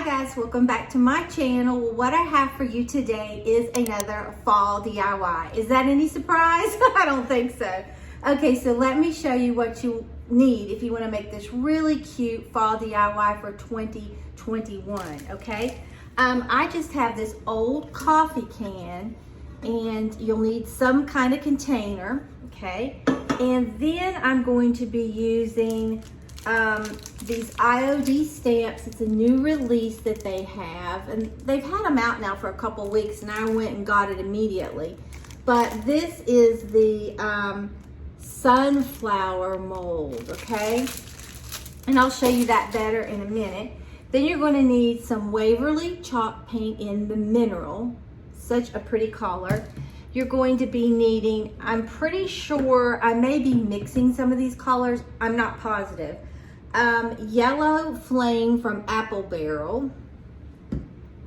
Hi guys, welcome back to my channel. What I have for you today is another fall DIY. Is that any surprise? I don't think so. Okay, so let me show you what you need if you want to make this really cute fall DIY for 2021, okay? I just have this old coffee can and you'll need some kind of container, okay? And then I'm going to be using these IOD stamps. It's a new release that they have, and they've had them out now for a couple weeks, and I went and got it immediately. But this is the sunflower mold, okay? And I'll show you that better in a minute. Then you're going to need some Waverly chalk paint in the mineral. Such a pretty color. You're going to be needing, I'm pretty sure I may be mixing some of these colors, I'm not positive. Yellow flame from Apple Barrel,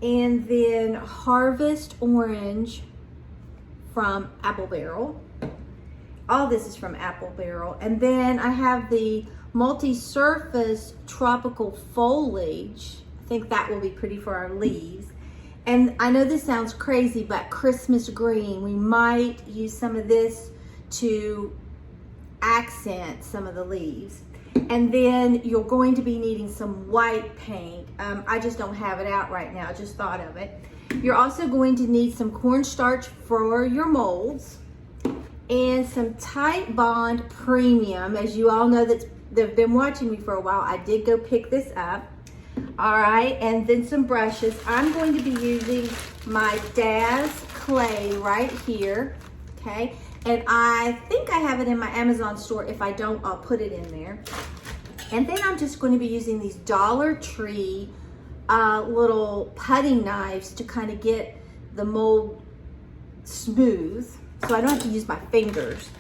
and then Harvest Orange from Apple Barrel. All this is from Apple Barrel. And then I have the multi-surface tropical foliage. I think that will be pretty for our leaves. And I know this sounds crazy, but Christmas green, we might use some of this to accent some of the leaves. And then you're going to be needing some white paint. I just don't have it out right now, I just thought of it. You're also going to need some cornstarch for your molds and some Titebond Premium. As you all know they've been watching me for a while, I did go pick this up. All right, and then some brushes. I'm going to be using my Daz clay right here, okay? And I think I have it in my Amazon store. If I don't, I'll put it in there. And then I'm just going to be using these Dollar Tree little putty knives to kind of get the mold smooth, so I don't have to use my fingers.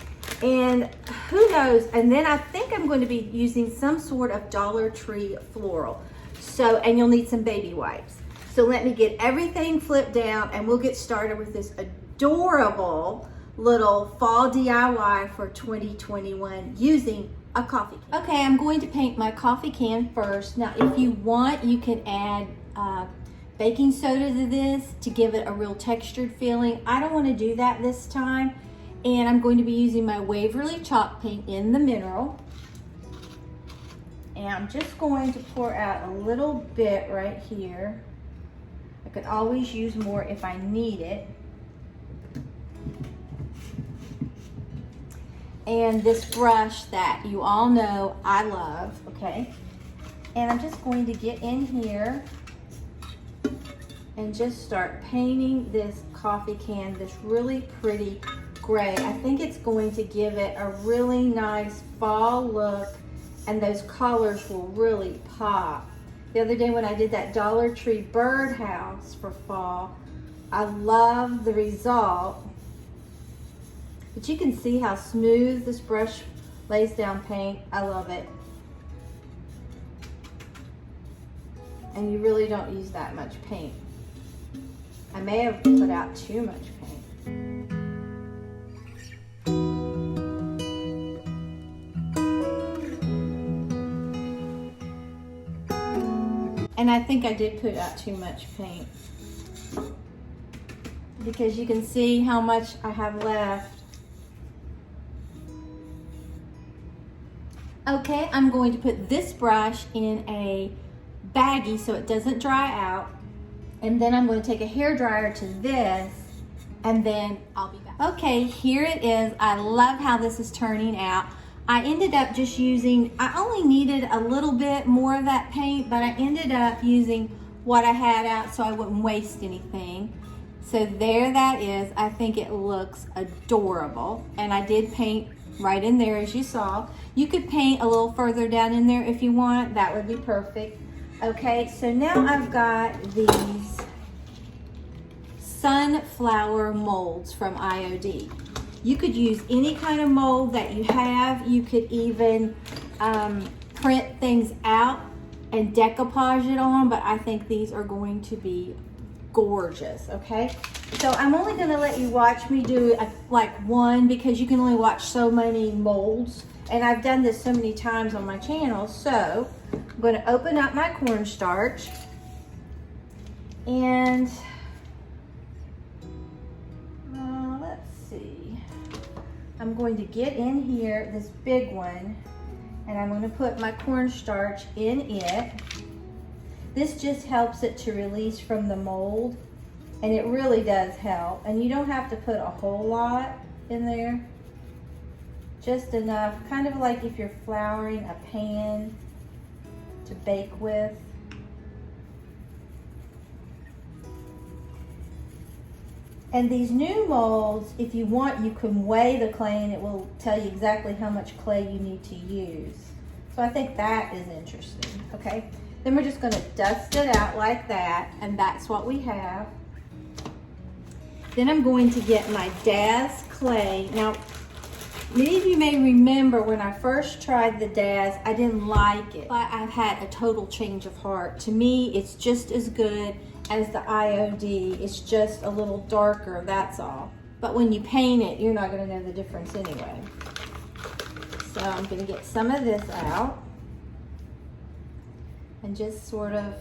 And who knows, and then I think I'm going to be using some sort of Dollar Tree floral. So, and you'll need some baby wipes. So let me get everything flipped down and we'll get started with this adorable little fall DIY for 2021 using a coffee can. Okay, I'm going to paint my coffee can first. Now, if you want, you can add baking soda to this to give it a real textured feeling. I don't want to do that this time. And I'm going to be using my Waverly chalk paint in the mineral. And I'm just going to pour out a little bit right here. I could always use more if I need it. And this brush that you all know I love, okay? And I'm just going to get in here and just start painting this coffee can this really pretty gray. I think it's going to give it a really nice fall look, and those colors will really pop. The other day when I did that Dollar Tree birdhouse for fall, I love the result. But you can see how smooth this brush lays down paint. I love it. And you really don't use that much paint. I may have put out too much paint. And I think I did put out too much paint, because you can see how much I have left. Okay, I'm going to put this brush in a baggie so it doesn't dry out. And then I'm going to take a hairdryer to this, and then I'll be back. Okay, here it is. I love how this is turning out. I ended up just using, I only needed a little bit more of that paint, but I ended up using what I had out so I wouldn't waste anything. So there that is. I think it looks adorable. And I did paint right in there, as you saw. You could paint a little further down in there if you want. That would be perfect. Okay, so now I've got these sunflower molds from IOD. You could use any kind of mold that you have. You could even print things out and decoupage it on, but I think these are going to be gorgeous, okay? So I'm only gonna let you watch me do like one, because you can only watch so many molds, and I've done this so many times on my channel. So I'm gonna open up my cornstarch, And let's see. I'm going to get in here, this big one, and I'm going to put my cornstarch in it. This just helps it to release from the mold, and it really does help. And you don't have to put a whole lot in there, just enough, kind of like if you're flouring a pan to bake with. And these new molds, if you want, you can weigh the clay and it will tell you exactly how much clay you need to use. So I think that is interesting, okay? Then we're just gonna dust it out like that, and that's what we have. Then I'm going to get my Daz clay. Now, many of you may remember when I first tried the Daz, I didn't like it. But I've had a total change of heart. To me, it's just as good as the IOD. It's just a little darker, that's all. But when you paint it, you're not gonna know the difference anyway. So I'm gonna get some of this out and just sort of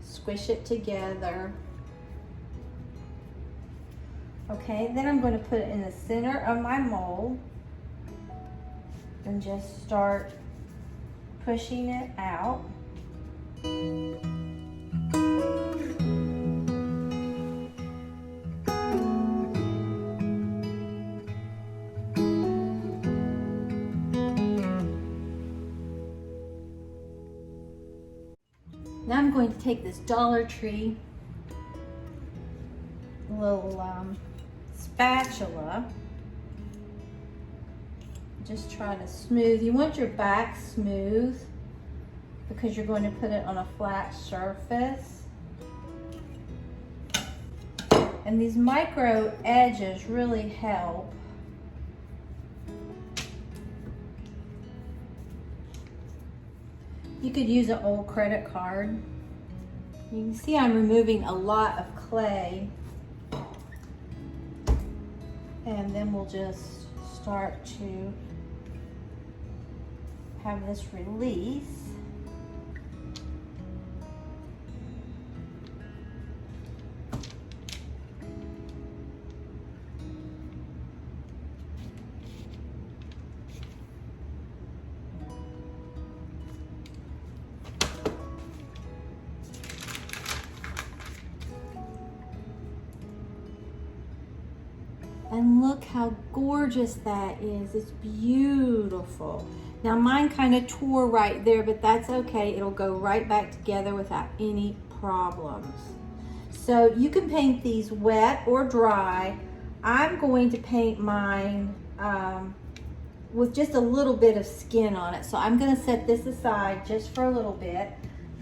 squish it together. Okay, then I'm going to put it in the center of my mold and just start pushing it out. Now I'm going to take this Dollar Tree little spatula, just try to smooth. You want your back smooth because you're going to put it on a flat surface. And these micro edges really help. You could use an old credit card. You can see I'm removing a lot of clay. And then we'll just start to have this release. And look how gorgeous that is. It's beautiful. Now mine kind of tore right there, but that's okay. It'll go right back together without any problems. So you can paint these wet or dry. I'm going to paint mine with just a little bit of skin on it. So I'm going to set this aside just for a little bit.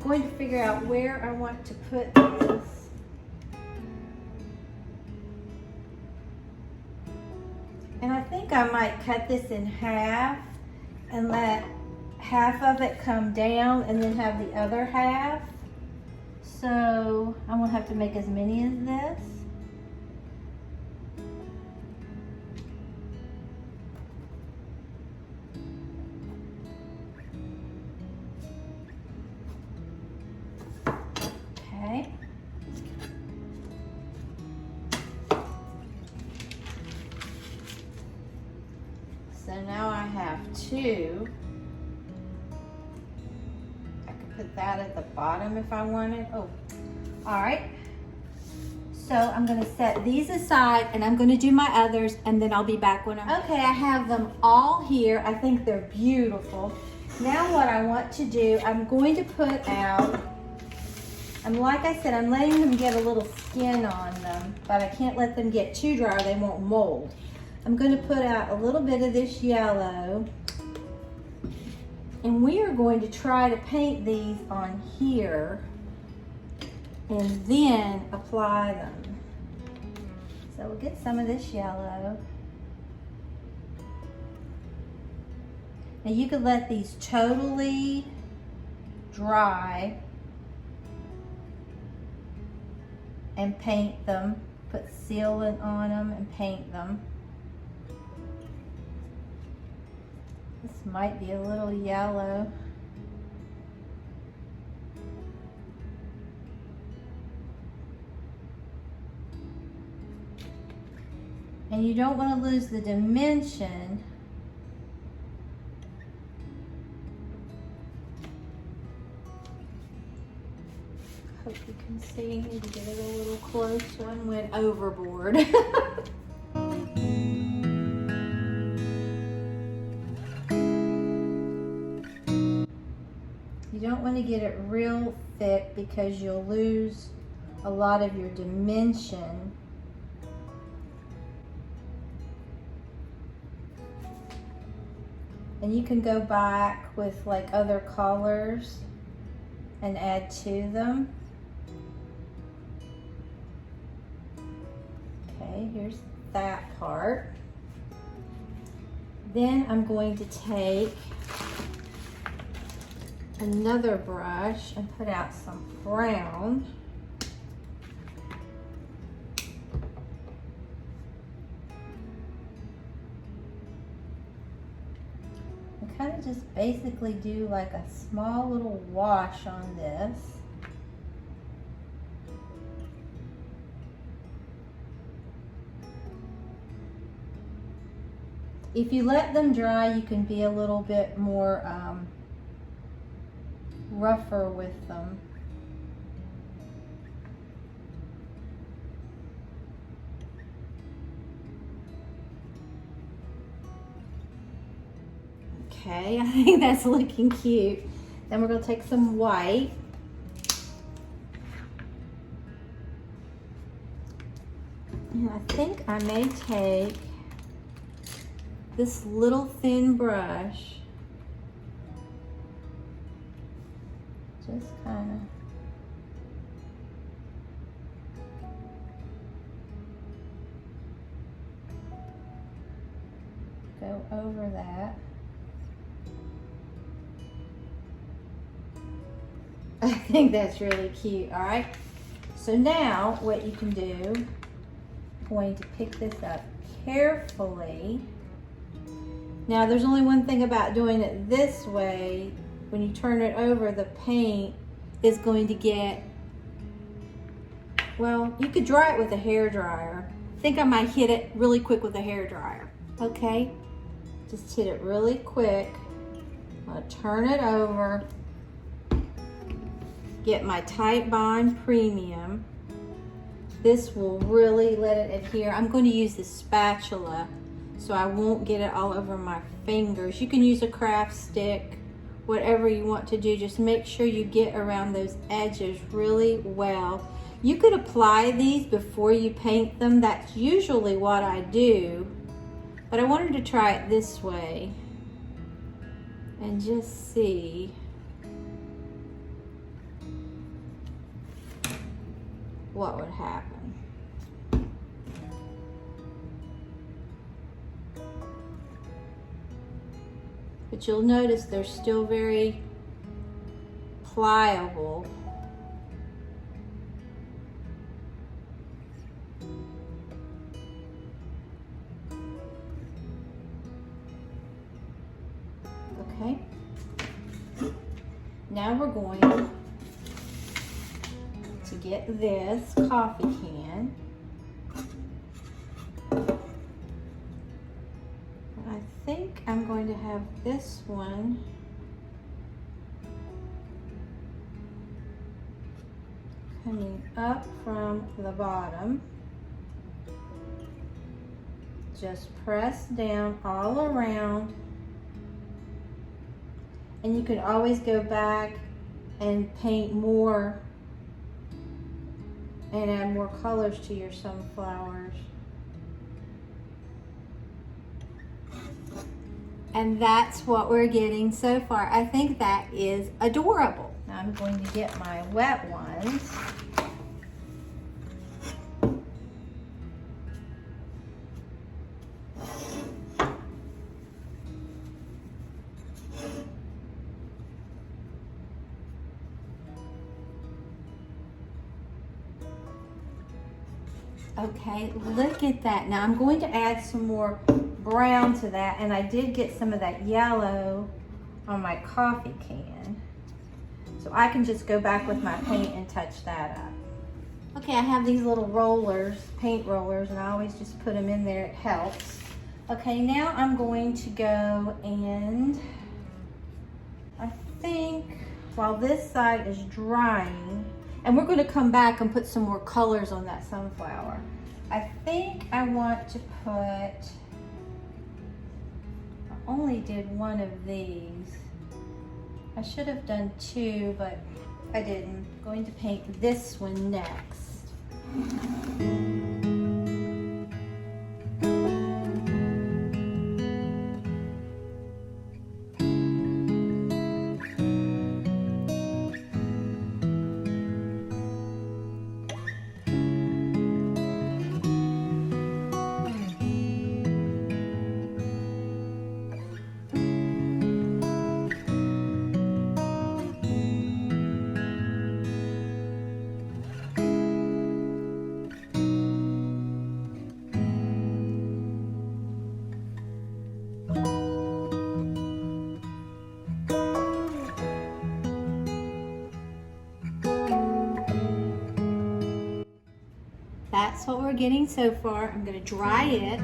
I'm going to figure out where I want to put this. And I think I might cut this in half and let half of it come down and then have the other half. So I won't have to make as many as this. Okay. So now I have two. I could put that at the bottom if I wanted. Oh, all right. So I'm gonna set these aside and I'm gonna do my others and then I'll be back when I'm... Okay, I have them all here. I think they're beautiful. Now what I want to do, I'm going to put out, and like I said, I'm letting them get a little skin on them, but I can't let them get too dry or they won't mold. I'm going to put out a little bit of this yellow, and we are going to try to paint these on here and then apply them. So we'll get some of this yellow. Now you could let these totally dry and paint them, put sealant on them and paint them. This might be a little yellow. And you don't want to lose the dimension. Hope you can see. Maybe get it a little closer and went overboard. You don't want to get it real thick because you'll lose a lot of your dimension. And you can go back with like other colors and add to them. Okay, here's that part. Then I'm going to take another brush and put out some brown. And kind of just basically do like a small little wash on this. If you let them dry, you can be a little bit more rougher with them. Okay, I think that's looking cute. Then we're going to take some white. And I think I may take this little thin brush. Just kind of go over that. I think that's really cute. All right, so now what you can do, I'm going to pick this up carefully. Now there's only one thing about doing it this way. When you turn it over, the paint is going to get, well, you could dry it with a hair dryer. I think I might hit it really quick with a hair dryer. Okay, just hit it really quick. I'm gonna turn it over. Get my Titebond Premium. This will really let it adhere. I'm going to use the spatula so I won't get it all over my fingers. You can use a craft stick, whatever you want to do. Just make sure you get around those edges really well. You could apply these before you paint them. That's usually what I do, but I wanted to try it this way and just see what would happen. But you'll notice they're still very pliable. Okay. Now we're going to get this coffee can. I think I'm going to have this one coming up from the bottom. Just press down all around, and you can always go back and paint more and add more colors to your sunflowers. And that's what we're getting so far. I think that is adorable. Now I'm going to get my wet ones. Okay, look at that. Now I'm going to add some more brown to that, and I did get some of that yellow on my coffee can. So I can just go back with my paint and touch that up. Okay, I have these little rollers, paint rollers, and I always just put them in there, it helps. Okay, now I'm going to go and I think while this side is drying, and we're going to come back and put some more colors on that sunflower. I think I want to put, I only did one of these. I should have done two, but I didn't. I'm going to paint this one next. That's what we're getting so far. I'm going to dry it.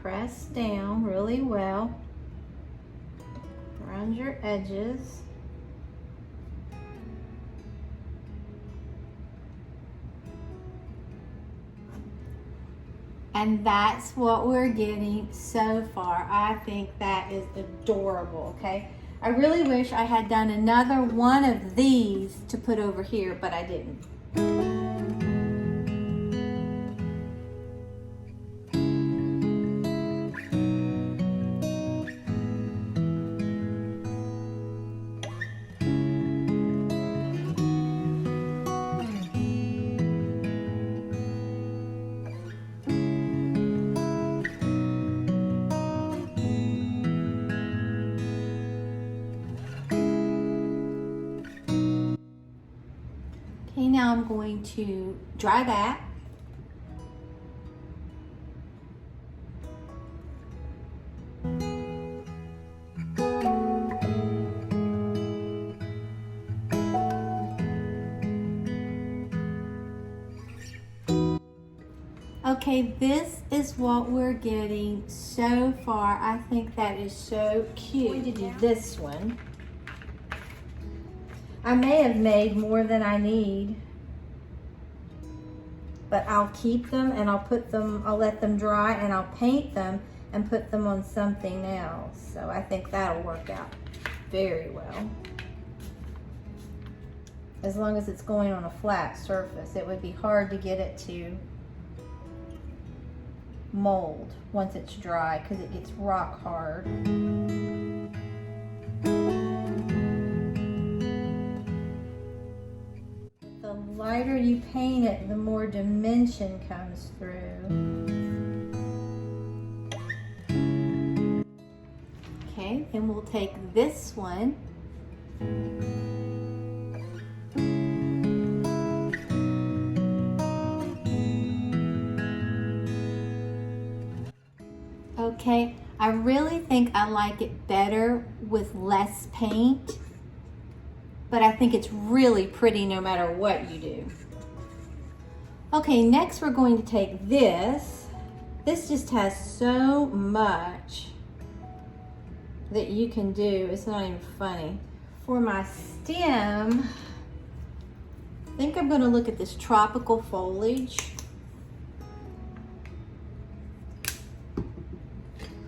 Press down really well around your edges. And that's what we're getting so far. I think that is adorable, okay? I really wish I had done another one of these to put over here, but I didn't. Okay, now I'm going to dry that. Okay, this is what we're getting so far. I think that is so cute. I'm going to do this one. I may have made more than I need, but I'll keep them and I'll let them dry and I'll paint them and put them on something else. So I think that'll work out very well. As long as it's going on a flat surface. It would be hard to get it to mold once it's dry because it gets rock hard. The lighter you paint it, the more dimension comes through. Okay, then we'll take this one. Okay, I really think I like it better with less paint, but I think it's really pretty no matter what you do. Okay, next we're going to take this. This just has so much that you can do, it's not even funny. For my stem, I think I'm gonna look at this tropical foliage.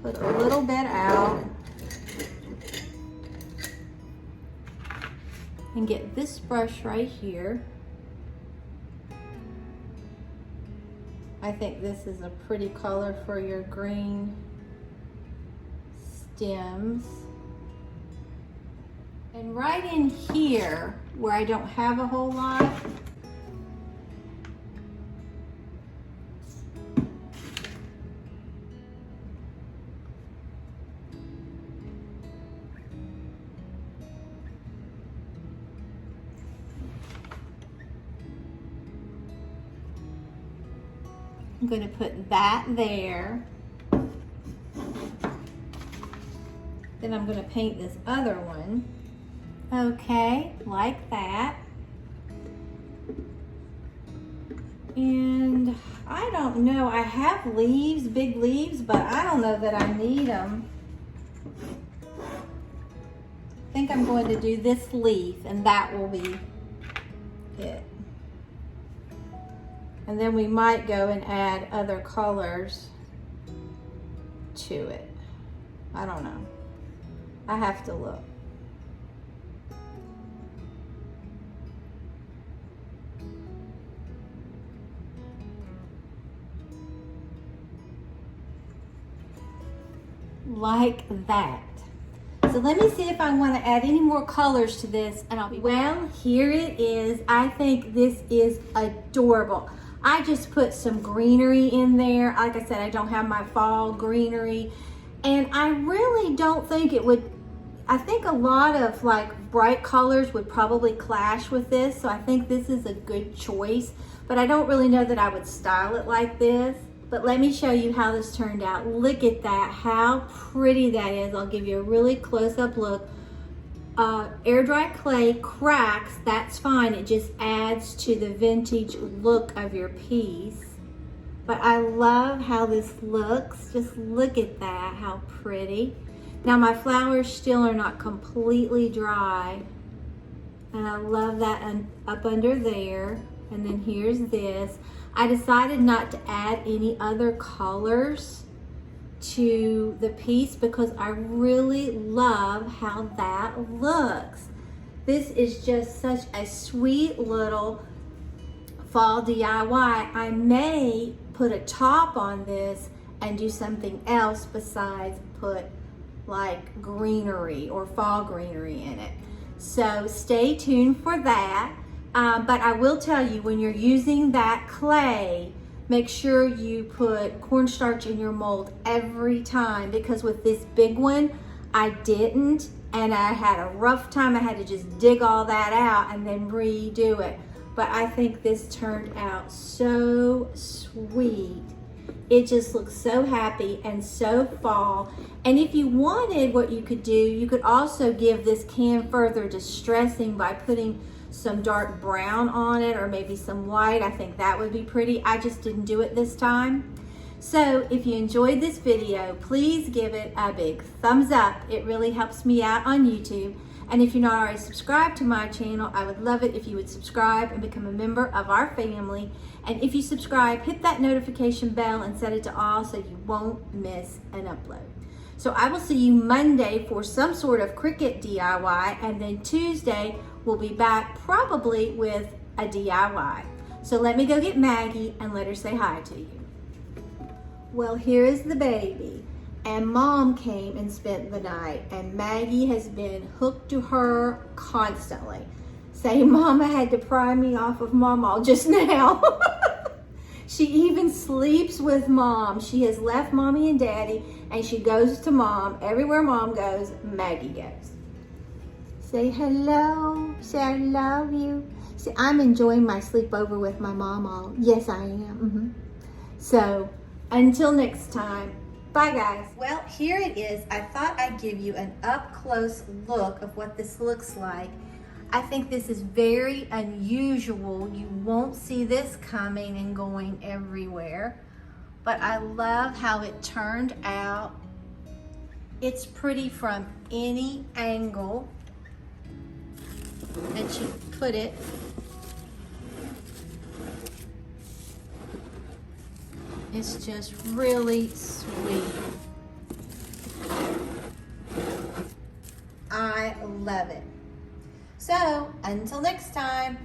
Put a little bit out and get this brush right here. I think this is a pretty color for your green stems. And right in here where I don't have a whole lot, I'm going to put that there. Then I'm going to paint this other one. Okay, like that. And I don't know, I have leaves, big leaves, but I don't know that I need them. I think I'm going to do this leaf and that will be it. And then we might go and add other colors to it. I don't know. I have to look. Like that. So let me see if I want to add any more colors to this and I'll be, well, here it is. I think this is adorable. I just put some greenery in there. Like I said, I don't have my fall greenery and I really don't think it would, I think a lot of like bright colors would probably clash with this. So I think this is a good choice, but I don't really know that I would style it like this. But let me show you how this turned out. Look at that, how pretty that is. I'll give you a really close-up look. Air dry clay cracks, that's fine. It just adds to the vintage look of your piece. But I love how this looks. Just look at that, how pretty. Now my flowers still are not completely dry. And I love that up under there. And then here's this. I decided not to add any other colors to the piece because I really love how that looks. This is just such a sweet little fall DIY. I may put a top on this and do something else besides put like greenery or fall greenery in it. So stay tuned for that. But I will tell you, when you're using that clay, make sure you put cornstarch in your mold every time, because with this big one, I didn't, and I had a rough time. I had to just dig all that out and then redo it. But I think this turned out so sweet. It just looks so happy and so fall. And if you wanted, what you could do, you could also give this can further distressing by putting some dark brown on it or maybe some white. I think that would be pretty. I just didn't do it this time. So if you enjoyed this video, please give it a big thumbs up. It really helps me out on YouTube. And if you're not already subscribed to my channel, I would love it if you would subscribe and become a member of our family. And if you subscribe, hit that notification bell and set it to all so you won't miss an upload. So I will see you Monday for some sort of Cricut DIY, and then Tuesday we'll be back probably with a DIY. So let me go get Maggie and let her say hi to you. Well, here is the baby, and Mom came and spent the night, and Maggie has been hooked to her constantly. Say, Mama had to pry me off of Mama just now. She even sleeps with Mom. She has left Mommy and Daddy, and she goes to Mom. Everywhere Mom goes, Maggie goes. Say hello. Say I love you. Say, I'm enjoying my sleepover with my mom all. Yes, I am. So until next time, bye guys. Well, here it is. I thought I'd give you an up close look of what this looks like. I think this is very unusual. You won't see this coming and going everywhere, but I love how it turned out. It's pretty from any angle that you put it. It's just really sweet. I love it. So until next time.